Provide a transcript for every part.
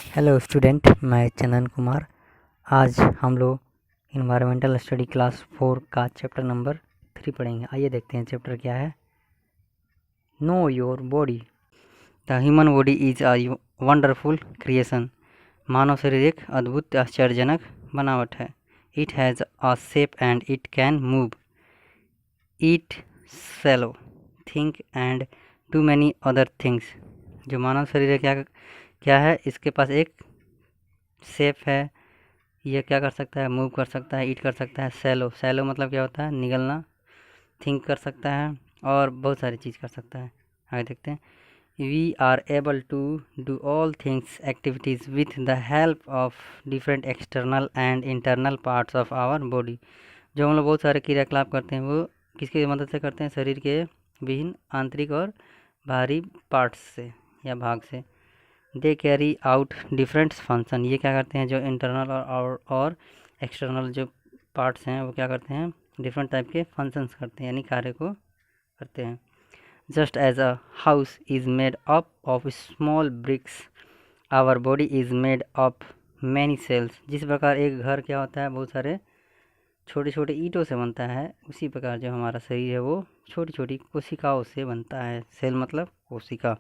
Hello student, मैं चंदन कुमार। आज हम लोग इन्वायरमेंटल स्टडी क्लास 4 का चैप्टर नंबर 3 पढ़ेंगे। आइए देखते हैं चैप्टर क्या है। Know your body. The human body is a wonderful creation. मानव शरीर एक अद्भुत आश्चर्यजनक बनावट है। It has a shape and it can move. Eat sleep think and do many other things. जो मानव शरीर है क्या है, इसके पास एक शेप है। ये क्या कर सकता है, मूव कर सकता है, ईट कर सकता है। सैलो मतलब क्या होता है, निगलना। थिंक कर सकता है और बहुत सारी चीज़ कर सकता है। आगे देखते हैं। We are able to do all things activities with the help of different external and internal parts of our body. जो हम लोग बहुत सारे क्रियाकलाप करते हैं वो किसकी मदद से करते हैं, शरीर के विभिन्न आंतरिक और बाहरी पार्ट्स से या भाग से। They carry out different function. ये क्या करते हैं, जो इंटरनल और एक्सटर्नल जो पार्ट्स हैं वो क्या करते हैं, डिफरेंट टाइप के फंक्शंस करते हैं, यानी कार्य को करते हैं। Just as a house is made up of small bricks, our body is made up many cells. जिस प्रकार एक घर क्या होता है, बहुत सारे छोटे छोटे ईंटों से बनता है, उसी प्रकार जो हमारा शरीर है वो छोटी छोटी कोशिकाओं से बनता है। सेल मतलब कोशिका।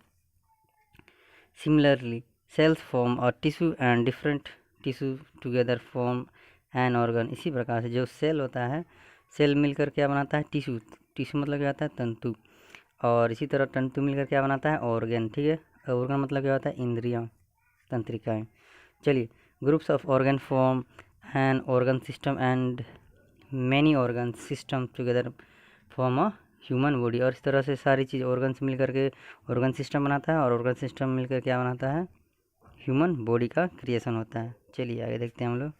Similarly, cells form a tissue and different tissue together form an organ। इसी प्रकार से जो सेल होता है, सेल मिलकर क्या बनाता है, टिश्यू। टिश्यू मतलब क्या होता है, तंतु। और इसी तरह तंतु मिलकर क्या बनाता है, ऑर्गन। ठीक है, ऑर्गन मतलब क्या होता है, इंद्रियां, तंत्रिकाएं। चलिए, groups of organ form an organ system and many organ system together form a human body. और इस तरह से सारी चीज़ ऑर्गन से मिलकर के ऑर्गन सिस्टम बनाता है और ऑर्गन सिस्टम मिलकर क्या बनाता है, ह्यूमन बॉडी का क्रिएशन होता है। चलिए आगे देखते हैं हम लोग।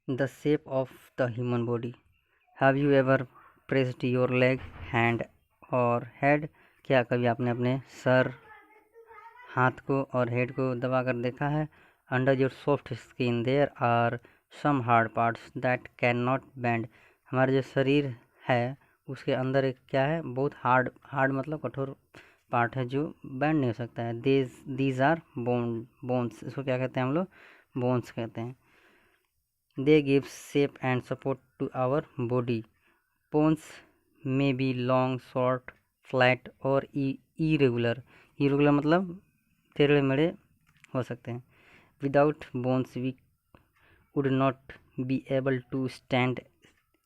The shape of the human body. Have you ever pressed your leg, hand और हेड। क्या कभी आपने अपने सर, हाथ को और हेड को दबा कर देखा है। Under your soft skin there are some hard parts that can not bend. हमारा जो शरीर है उसके अंदर एक क्या है, बहुत हार्ड मतलब कठोर पार्ट है जो बेंड नहीं हो सकता है। These are bones. इसको क्या कहते हैं हम लोग, बोन्स कहते हैं। They give shape and support to our body. Bones may be long, short, flat और इरेगुलर। इरेगुलर मतलब टेढ़े मेढ़े हो सकते हैं। Without bones we would not be able to stand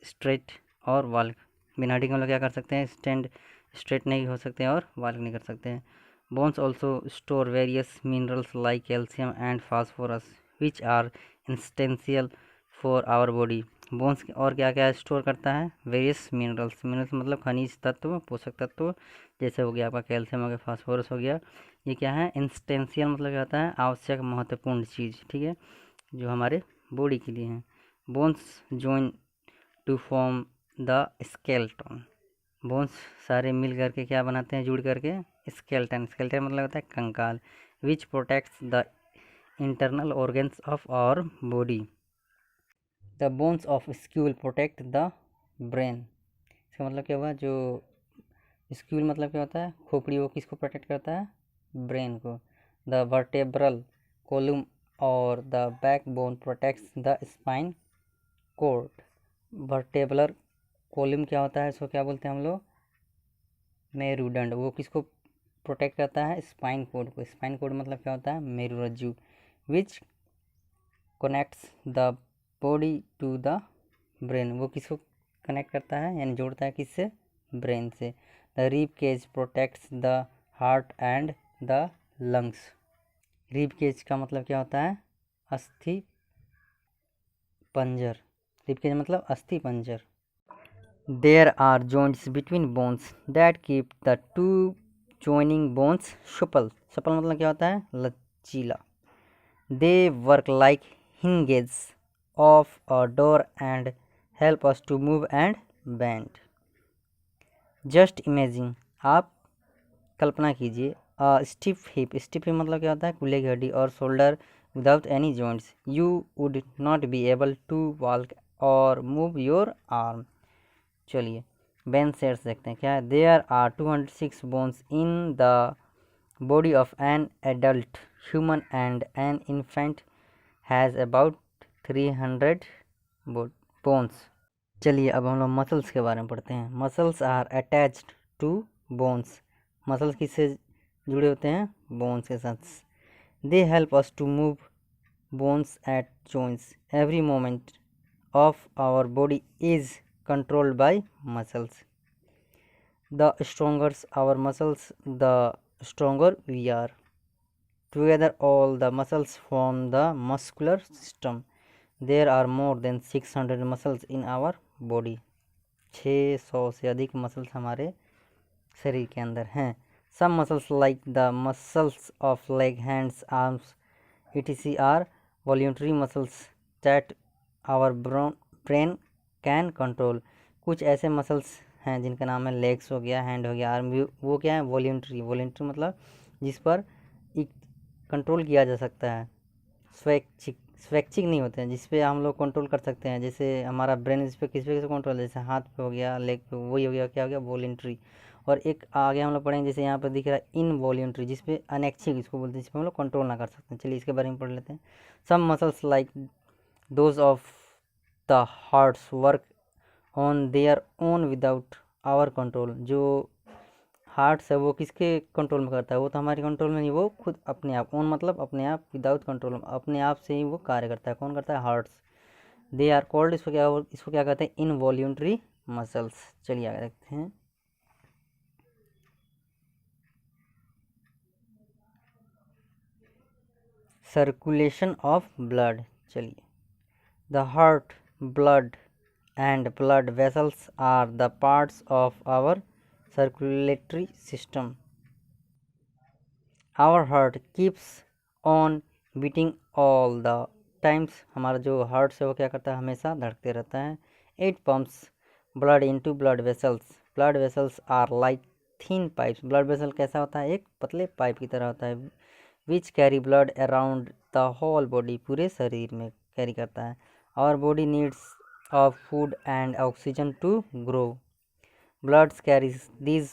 straight और वॉक। बिना हड्डी के हम लोग क्या कर सकते हैं, स्टैंड स्ट्रेट नहीं हो सकते और वॉक नहीं कर सकते हैं। Bones also store various minerals like calcium and phosphorus which are essential for our body. Bones और क्या क्या स्टोर करता है, वेरियस मिनरल्स। मिनरल्स मतलब खनिज तत्व, पोषक तत्व, जैसे हो गया आपका कैल्शियम हो गया, फास्फोरस हो गया। ये क्या है, इंस्टेंशियल मतलब क्या होता है, आवश्यक महत्वपूर्ण चीज़। ठीक है, जो हमारे बॉडी के लिए हैं। Bones join to form the skeleton. Bones सारे मिल करके क्या बनाते हैं, जुड़ करके स्केलेटन। स्केलेटन मतलब होता है कंकाल। Which protects the internal organs of our body. The bones of skull protect the brain. इसका मतलब क्या हुआ, जो स्क्यूल मतलब क्या होता है, खोपड़ी, वो किसको प्रोटेक्ट करता है, ब्रेन को। द वर्टेब्रल कोलम और the backbone protects the spine cord. Vertebral column क्या होता है, इसको क्या बोलते हैं हम लोग, मेरुदंड। वो किसको प्रोटेक्ट करता है, स्पाइन कोड को। स्पाइन कोड मतलब क्या होता है, मेरुरज्जु। Which connects the body to the brain. वो किसको कनेक्ट करता है, यानी जोड़ता है किससे, ब्रेन से। The rib cage protects the heart and the lungs. Rib cage का मतलब क्या होता है, अस्थि पंजर। रिब केज मतलब अस्थि पंजर। There are joints between bones that keep the two joining bones supple। supple मतलब क्या होता है, लचीला। They work like hinges of a door and help us to move and bend। Just imagine, आप कल्पना कीजिए, स्टिफ हिप। स्टिफ हिप मतलब क्या होता है, कूल्हे की हड्डी। और shoulder without any joints, you would not be able to walk और मूव योर आर्म। चलिए, बेन सेट्स देखते हैं क्या है। There are 206 bones in the body of an adult human and an infant has about 300 bones. चलिए अब हम लोग मसल्स के बारे में पढ़ते हैं। Muscles are attached to bones. Muscles किससे जुड़े होते हैं? बोन्स के साथ। They help us to move bones at joints. Every moment of our body is controlled by muscles. The stronger our muscles the stronger we are. Together all the muscles form the muscular system. There are more than 600 muscles in our body. 600 से अधिक muscles हमारे शरीर के अंदर हैं। Some muscles like the muscles of leg, hands, arms etc are voluntary muscles that our brain can control. कुछ ऐसे muscles हैं जिनका नाम है लेग्स हो गया, हैंड हो गया, आर्म भी, वो क्या है? वॉल्यूंटरी। वॉल्यूंटरी मतलब जिस पर कंट्रोल किया जा सकता है। स्वैच्छिक स्वैच्छिक नहीं होते हैं, जिस पे हम लोग कंट्रोल कर सकते हैं। जैसे हमारा ब्रेन इस पे किस पे कंट्रोल, जैसे हाथ पे हो गया, लेग पे, वही हो गया, क्या हो गया? वॉल्यूंटरी। और एक आगे हम लोग पढ़ेंगे, जैसे यहाँ पर दिख रहा है इनवॉल्यूंटरी, जिस पे अनैच्छिक इसको बोलते हैं, जिस पे हम लोग कंट्रोल ना कर सकते हैं। चलिए इसके बारे में पढ़ लेते हैं। Some muscles like those of the hearts work on their own without our control. जो हार्ट्स है वो किसके कंट्रोल में करता है? वो तो हमारे कंट्रोल में नहीं, वो खुद अपने आप। ओन मतलब अपने आप, विदाउट कंट्रोल, अपने आप से ही वो कार्य करता है। कौन करता है? हार्ट्स। दे आर कॉल्ड, इसको क्या कहते हैं? Involuntary muscles. चलिए आगे देखते हैं। Circulation of blood. चलिए, the heart, blood and blood vessels are the parts of our circulatory system. Our heart keeps on beating all the times. हमारा जो हार्ट है वो क्या करता है? हमेशा धड़कते रहता है। It pumps blood into blood vessels. Blood vessels are like thin pipes. Blood vessel कैसा होता है? एक पतले पाइप की तरह होता है। Which carry blood around the whole body. पूरे शरीर में कैरी करता है। Our body needs of food and oxygen to grow. Blood carries these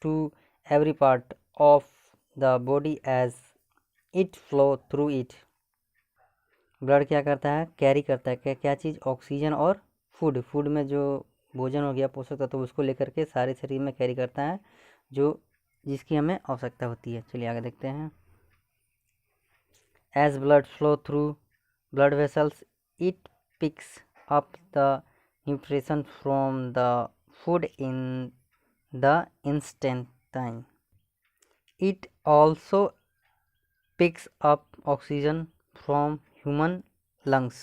to every part of the body as it flow through it. Blood क्या करता है? Carry करता है क्या क्या चीज़? ऑक्सीजन और फूड। फूड में जो भोजन हो गया, पोषक तत्व, तो उसको लेकर के सारे शरीर में कैरी करता है, जो जिसकी हमें आवश्यकता होती है। चलिए आगे देखते हैं। As blood flow through blood vessels it picks up the nutrition from the food in the intestine. It also picks up oxygen from human lungs.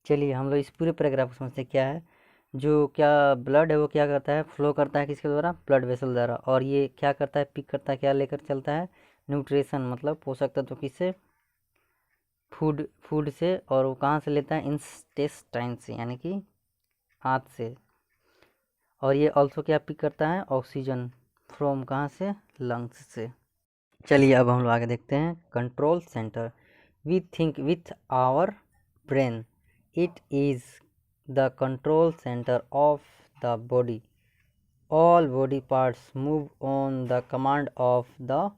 चलिए हम लोग इस पूरे पैराग्राफ को समझते हैं। क्या है? जो क्या ब्लड है वो क्या करता है? फ्लो करता है किसके द्वारा? ब्लड वेसल द्वारा। और ये क्या करता है? पिक करता है, क्या लेकर चलता है? न्यूट्रिशन मतलब पोषक तत्व, किससे? फूड से। और वो कहाँ से लेता है? इंटेस्टाइन से, यानी कि आंत से। और ये ऑल्सो क्या पिक करता है? ऑक्सीजन फ्रॉम, कहाँ से? लंग्स से। चलिए अब हम लोग आगे देखते हैं। Control centre. We think with our brain. It is the control centre of the body. All body parts move on the command of the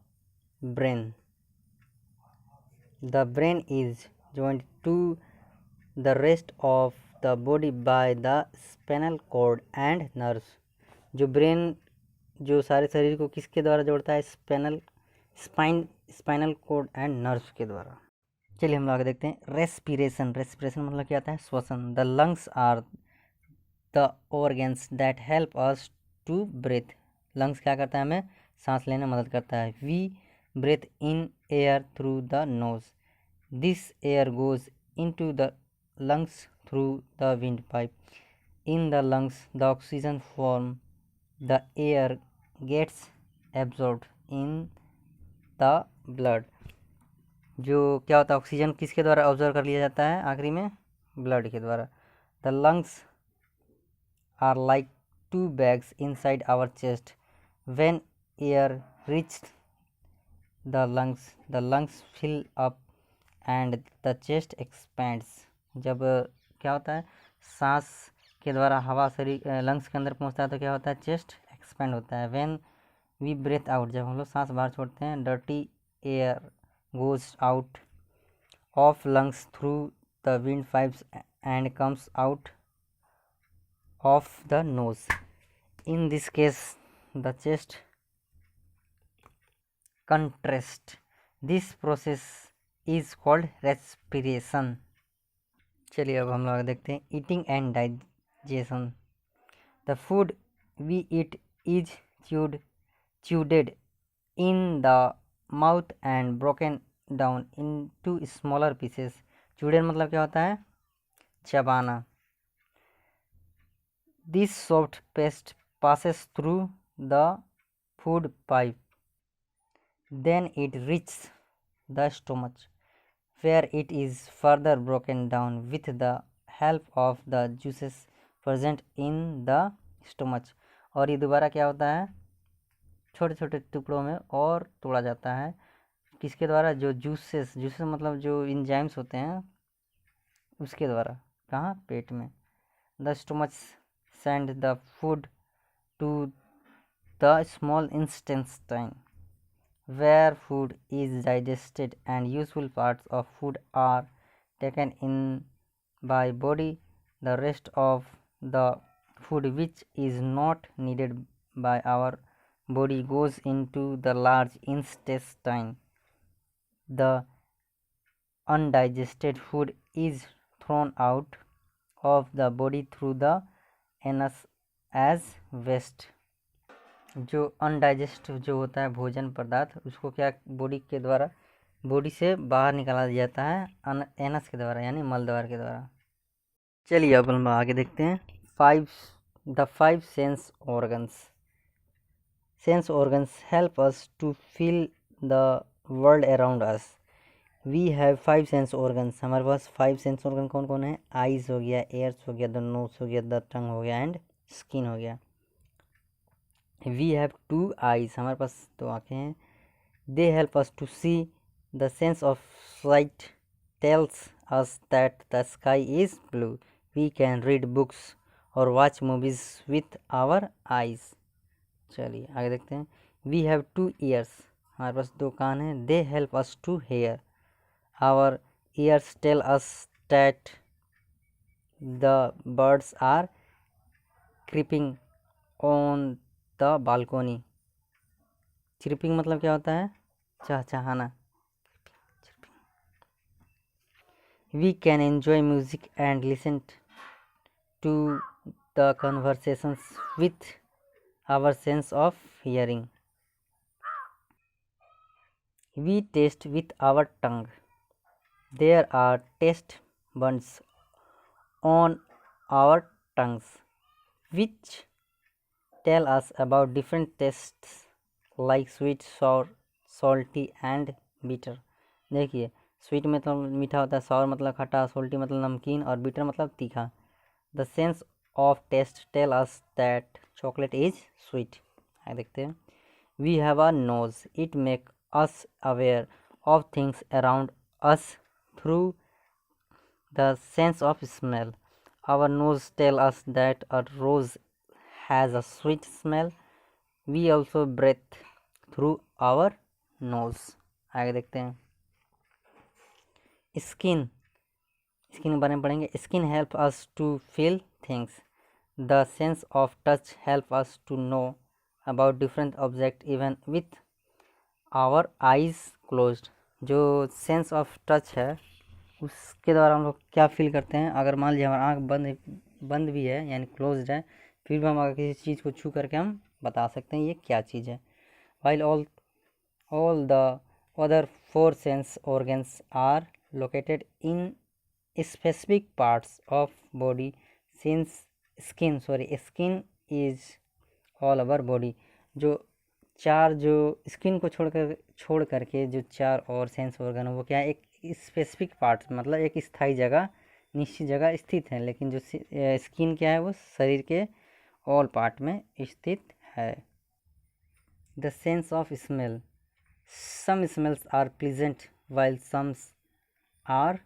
brain. The brain is joined to the rest of the body by the spinal cord and nerves. जो brain जो सारे शरीर को किसके द्वारा जोड़ता है? Spinal cord and nerves के द्वारा। चलिए हम लोग आगे देखते हैं। रेस्पिरेशन। रेस्पिरेशन मतलब क्या आता है? श्वसन। The lungs are the organs that help us to breathe. Lungs क्या करता है? हमें सांस लेने में मदद करता है। We breathe in air through the nose. This air goes into the lungs through the windpipe. In the lungs, the oxygen from the air gets absorbed in the blood. जो क्या होता है? ऑक्सीजन किसके द्वारा ऑब्जर्व कर लिया जाता है आखिरी में? ब्लड के द्वारा। The lungs are like two bags inside our chest. When air reaches the lungs fill up and the chest expands. जब क्या होता है? सांस के द्वारा हवा शरीर लंग्स के अंदर पहुंचता है तो क्या होता है, चेस्ट एक्सपेंड होता है। व्हेन वी ब्रेथ आउट, जब हम लोग सांस बाहर छोड़ते हैं, dirty air goes out of lungs through the wind pipes and comes out of the nose. In this case the chest contrast. This process is called respiration. चलिए अब हम लोग देखते हैं eating and digestion. The food we eat is chewed in the mouth and broken down into smaller pieces। chewed मतलब क्या होता है, चबाना। This soft paste passes through the food pipe, then it reaches the stomach, where it is further broken down with the help of the juices present in the stomach। और ये दोबारा क्या होता है, छोटे छोटे टुकड़ों में और तोड़ा जाता है। किसके द्वारा, जो जूसेस मतलब जो इंजाइम्स होते हैं उसके द्वारा। कहाँ, पेट में। The stomach send the food to the small intestine where food is digested and useful parts of food are taken in by body। The rest of the food which is not needed by our body goes into the large intestine। The undigested food is thrown out of the body through the anus as waste। जो अनडाइजेस्ट जो होता है भोजन पदार्थ, उसको क्या body के द्वारा, बॉडी से बाहर निकाला जाता है एनस के द्वारा, यानी मल द्वार के द्वारा। चलिए अब हम आगे देखते हैं the 5 sense organs. Sense organs help us to feel the world around us. We have 5 sense organs. हमारे पास 5 सेंस ऑर्गन कौन कौन है, आइज हो गया, एयर्स हो गया, द नोज हो गया, द टंग हो गया एंड स्किन हो गया। वी हैव 2 आइज, हमारे पास 2 आँखें हैं। They help us to see. The sense of sight tells us that the sky is blue. We can read books और watch movies with our eyes. चलिए आगे देखते हैं। वी हैव 2 ईयर्स, हमारे पास 2 कान हैं। They help us to hear. Our ears tell us that the birds are creeping on the balcony. Chirping मतलब क्या होता है, चहचहाना। We can enjoy music and listen to the conversations with our sense of hearing. We taste with our tongue. There are taste buds on our tongues which tell us about different tastes like sweet, sour, salty and bitter। देखिए sweet मतलब मीठा होता है, sour मतलब खट्टा, salty मतलब नमकीन और bitter मतलब तीखा। The sense of taste tell us that chocolate is sweet। आगे देखते हैं। We have a nose, it make us aware of things around us through the sense of smell। Our nose tell us that a rose has a sweet smell। We also breathe through our nose। आगे देखते हैं। Skin के बारे में पढ़ेंगे। Skin help us to feel things. The sense of touch help us to know about different object even with our eyes closed. जो sense of touch है उसके द्वारा हम लोग क्या फील करते हैं, अगर मान लीजिए हमारा आँख बंद भी है यानी क्लोज्ड है, फिर भी हम अगर किसी चीज़ को छू करके हम बता सकते हैं ये क्या चीज़ है। While all the other 4 sense organs are located in specific parts of body since skin is all over body. जो स्किन को छोड़ करके जो 4 और सेंस ऑर्गन है वो क्या है, एक स्पेसिफिक पार्ट मतलब एक स्थायी जगह, निश्चित जगह स्थित है। लेकिन जो स्किन क्या है वो शरीर के ऑल पार्ट में स्थित है। The sense of smell. Some smells are pleasant while some are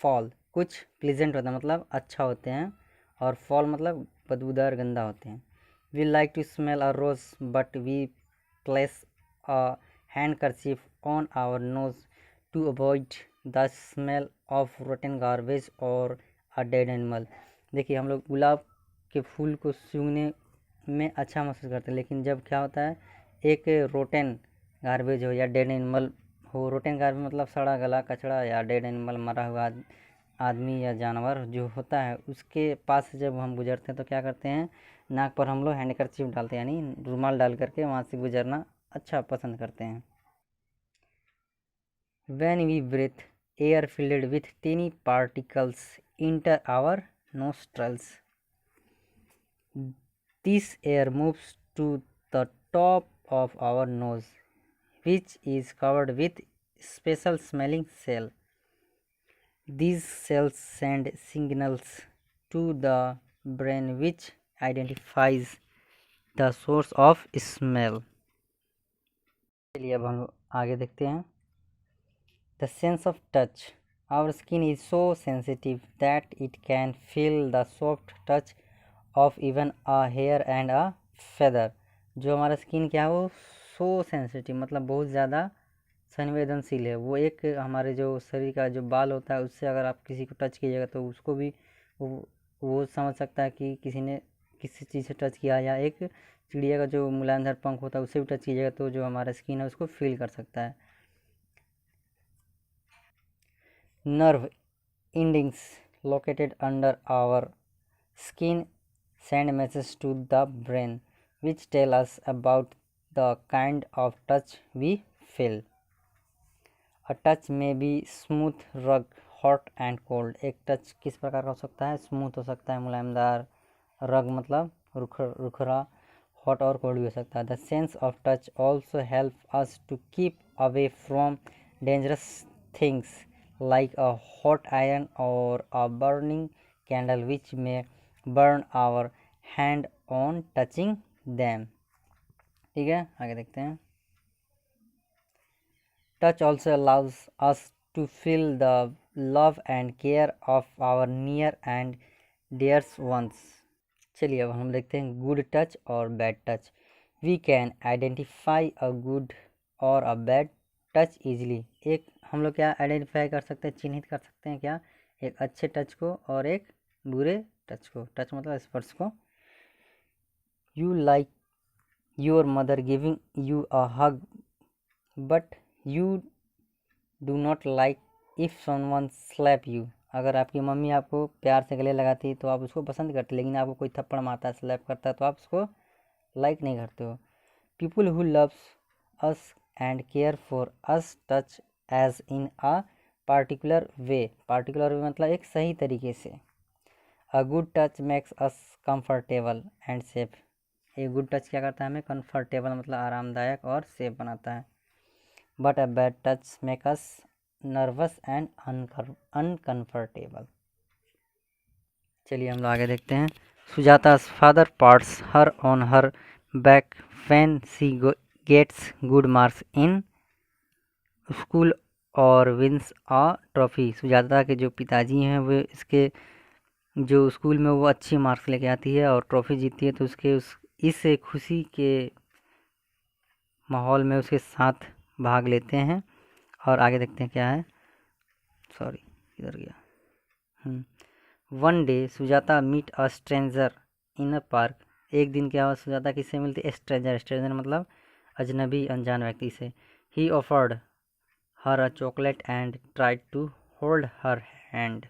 foul. कुछ प्लीजेंट होता है मतलब अच्छा होते हैं और फॉल मतलब बदबूदार गंदा होते हैं। We like to smell a rose but we place a handkerchief on our nose to avoid the smell of rotten garbage और अ डेड एनिमल। देखिए, हम लोग गुलाब के फूल को सूंघने में अच्छा महसूस करते हैं, लेकिन जब क्या होता है, एक रोटन गार्बेज हो या डेड एनिमल हो, रोटन गार्बेज मतलब सड़ा गला कचड़ा या डेड एनिमल मरा हुआ आदमी या जानवर जो होता है, उसके पास से जब हम गुजरते हैं तो क्या करते हैं, नाक पर हम लोग हैंडकरचीफ डालते हैं, यानी रुमाल डाल करके वहाँ से गुजरना अच्छा पसंद करते हैं। When we breathe, air filled with tiny particles enter our nostrils. This air moves to the top of our nose, which is covered with special smelling cell. These cells send signals to the brain which identifies the source of smell. चलिए अब हम आगे देखते हैं। The sense of touch. Our skin is so sensitive that it can feel the soft touch of even a hair and a feather. जो हमारा skin क्या है, वो सो सेंसिटिव मतलब बहुत ज़्यादा संवेदनशील है। वो एक हमारे जो शरीर का जो बाल होता है, उससे अगर आप किसी को टच कीजिएगा तो उसको भी वो समझ सकता है कि किसी ने किसी चीज़ से टच किया, या एक चिड़िया का जो मुलायमदार पंख होता है उससे भी टच कीजिएगा तो जो हमारा स्किन है उसको फील कर सकता है। Nerve endings located under our skin send messages to the brain which tell us about the kind of touch we feel. A touch may be smooth, rug, hot and cold. एक touch किस प्रकार का हो सकता है, smooth हो सकता है, मुलायमदार, रग मतलब रुखरा, हॉट और कोल्ड भी हो सकता है। The sense of touch also help us to keep away from dangerous things like a hot iron or a burning candle which may burn our hand on touching them. ठीक है, आगे देखते हैं। Touch also allows us to feel the love and care of our near and dear ones. चलिए अब हम देखते हैं गुड टच और bad touch. We can identify a good और अ बैड टच ईजिली। एक हम लोग क्या आइडेंटिफाई कर सकते हैं, चिन्हित कर सकते हैं क्या, एक अच्छे टच को और एक बुरे टच को। टच मतलब स्पर्श को। You like your mother giving you a hug but you do not like if someone slap you. अगर आपकी मम्मी आपको प्यार से गले लगाती है तो आप उसको पसंद करते, लेकिन आपको कोई थप्पड़ मारता है, स्लैप करता है तो आप उसको लाइक नहीं करते हो। People who loves us and care for us touch as in a particular way. Particular way मतलब एक सही तरीके से। A good touch makes us comfortable and safe. एक गुड टच क्या करता है, हमें कंफर्टेबल मतलब आरामदायक और सेफ बनाता है। But a bad touch make us nervous and uncomfortable. चलिए हम लोग आगे देखते हैं। सुजाता's father pats her on her back when she gets good marks in school or wins a trophy। Sujata के जो पिताजी हैं वो इसके जो स्कूल में वो अच्छी मार्क्स लेके आती है और ट्रॉफी जीतती है तो उसके इस खुशी के माहौल में उसके साथ भाग लेते हैं। और आगे देखते हैं क्या है, सॉरी किधर गया। One day Sujata meet a stranger in a park. एक दिन क्या हुआ, सुजाता किससे मिलती है, स्ट्रेंजर। स्ट्रेंजर मतलब अजनबी, अनजान व्यक्ति से। He offered her a chocolate and tried to hold her hand.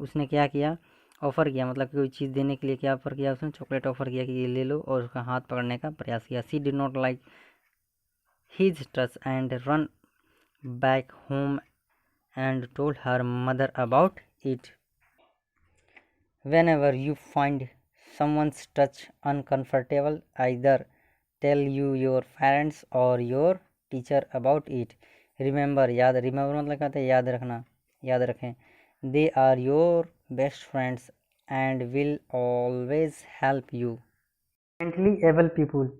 उसने क्या किया, ऑफ़र किया मतलब कोई चीज़ देने के लिए क्या ऑफ़र किया, उसने चॉकलेट ऑफ़र किया कि ये ले लो, और उसका हाथ पकड़ने का प्रयास किया। She did not like his touch and run back home and told her mother about it. Whenever you find someone's touch uncomfortable, either tell your parents or your teacher about it. Remember, याद, remember मतलब क्या होता है, याद रखना, याद रखें। They are your best friends and will always help you. Mentally able people,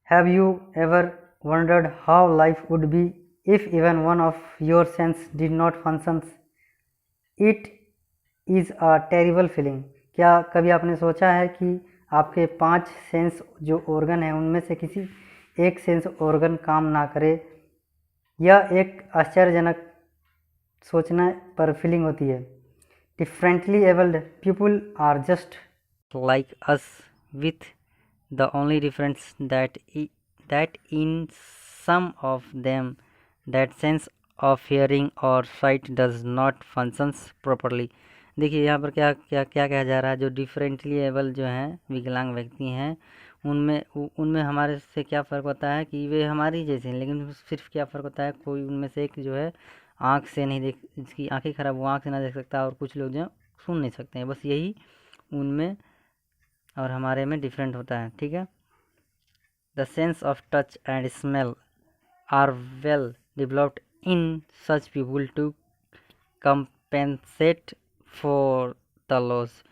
have you ever wondered how life would be if even one of your senses did not function? It is a terrible feeling. क्या कभी आपने सोचा है कि आपके 5 sense जो organ हैं उनमें से किसी एक सेंस ऑर्गन काम ना करे? यह एक आश्चर्यजनक सोचने पर फीलिंग होती है। Differently abled people are just like us, with the only difference that in some of them that sense of hearing or sight does not functions properly। देखिए यहाँ पर क्या क्या क्या कहा जा रहा है, जो डिफरेंटली एबल जो हैं विकलांग व्यक्ति हैं उनमें हमारे से क्या फ़र्क होता है कि वे हमारी जैसे हैं, लेकिन सिर्फ क्या फ़र्क होता है, कोई उनमें से एक जो है आँख से नहीं देख, जिसकी आँखें ख़राब, वो आँख से ना देख सकता, और कुछ लोग जो सुन नहीं सकते हैं, बस यही उनमें और हमारे में डिफरेंट होता है। ठीक है। The sense of touch and smell are well developed in such people to compensate for the loss.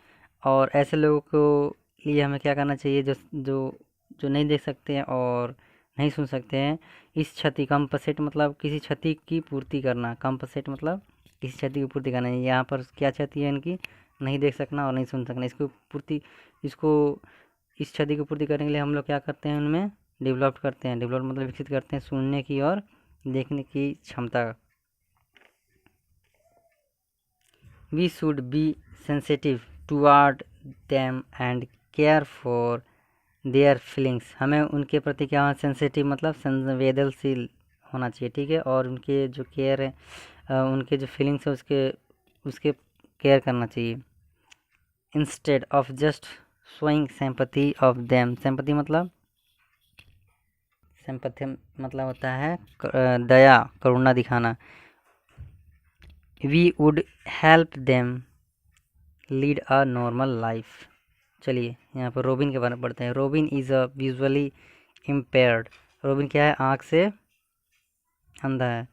और ऐसे लोगों को लिए हमें क्या करना चाहिए, जो जो जो नहीं देख सकते हैं और नहीं सुन सकते हैं, इस क्षति, कंपसेट मतलब किसी क्षति की पूर्ति करना, कंपसेट मतलब किसी क्षति की पूर्ति करना। यहाँ पर क्या क्षति है इनकी, नहीं देख सकना और नहीं सुन सकना, इसको इस क्षति की पूर्ति करने के लिए हम लोग क्या करते हैं, उनमें डेवलप करते हैं, डेवलप मतलब विकसित करते हैं सुनने की और देखने की क्षमता। We should be sensitive toward them and care for their feelings. हमें उनके प्रति क्या, सेंसिटिव मतलब संवेदनशील होना चाहिए। ठीक है। और उनके जो केयर है, उनके जो फीलिंग्स है उसके केयर करना चाहिए। Instead of just showing sympathy of them. Sympathy मतलब होता है दया, करुणा दिखाना। We would help them lead a normal life. चलिए यहाँ पर रोबिन के बारे में पढ़ते हैं। Robin is a visually impaired. Robin क्या है, आँख से अंधा है।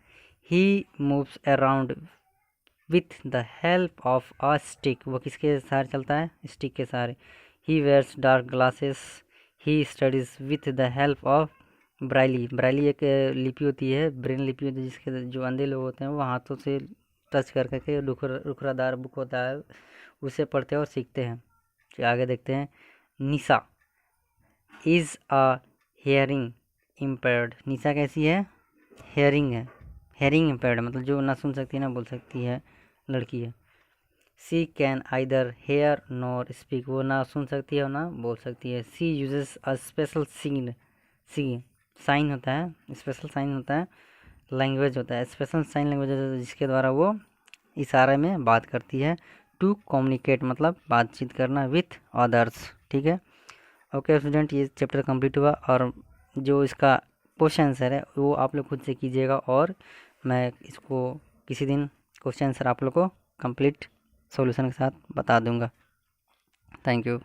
He moves around with the help of a stick. वो किसके सहारे चलता है, स्टिक के सहारे। He wears dark glasses. He studies with the help of Braille. Braille एक लिपि होती है, ब्रेन लिपि होती है, जिसके जो अंधे लोग होते हैं वो हाथों से टच कर करके रुखरादार बुक होता है, उसे पढ़ते हैं और सीखते हैं। आगे देखते हैं। निशा इज़ अ हेयरिंग इम्पेयर्ड। निशा कैसी है, हेयरिंग है, हेयरिंग इम्पेयर्ड मतलब जो ना सुन सकती है ना बोल सकती है, लड़की है। She can either hear nor speak. वो ना सुन सकती है और ना बोल सकती है। सी यूजेस अ स्पेशल साइन होता है, स्पेशल साइन होता है, लैंग्वेज होता है, स्पेशल साइन लैंग्वेज जिसके द्वारा वो इशारे में बात करती है। टू कम्युनिकेट मतलब बातचीत करना विथ अदर्स। ठीक है। ओके स्टूडेंट, ये चैप्टर कंप्लीट हुआ, और जो इसका क्वेश्चन आंसर है वो आप लोग खुद से कीजिएगा, और मैं इसको किसी दिन क्वेश्चन आंसर आप लोग को कंप्लीट सॉल्यूशन के साथ बता दूंगा। Thank you.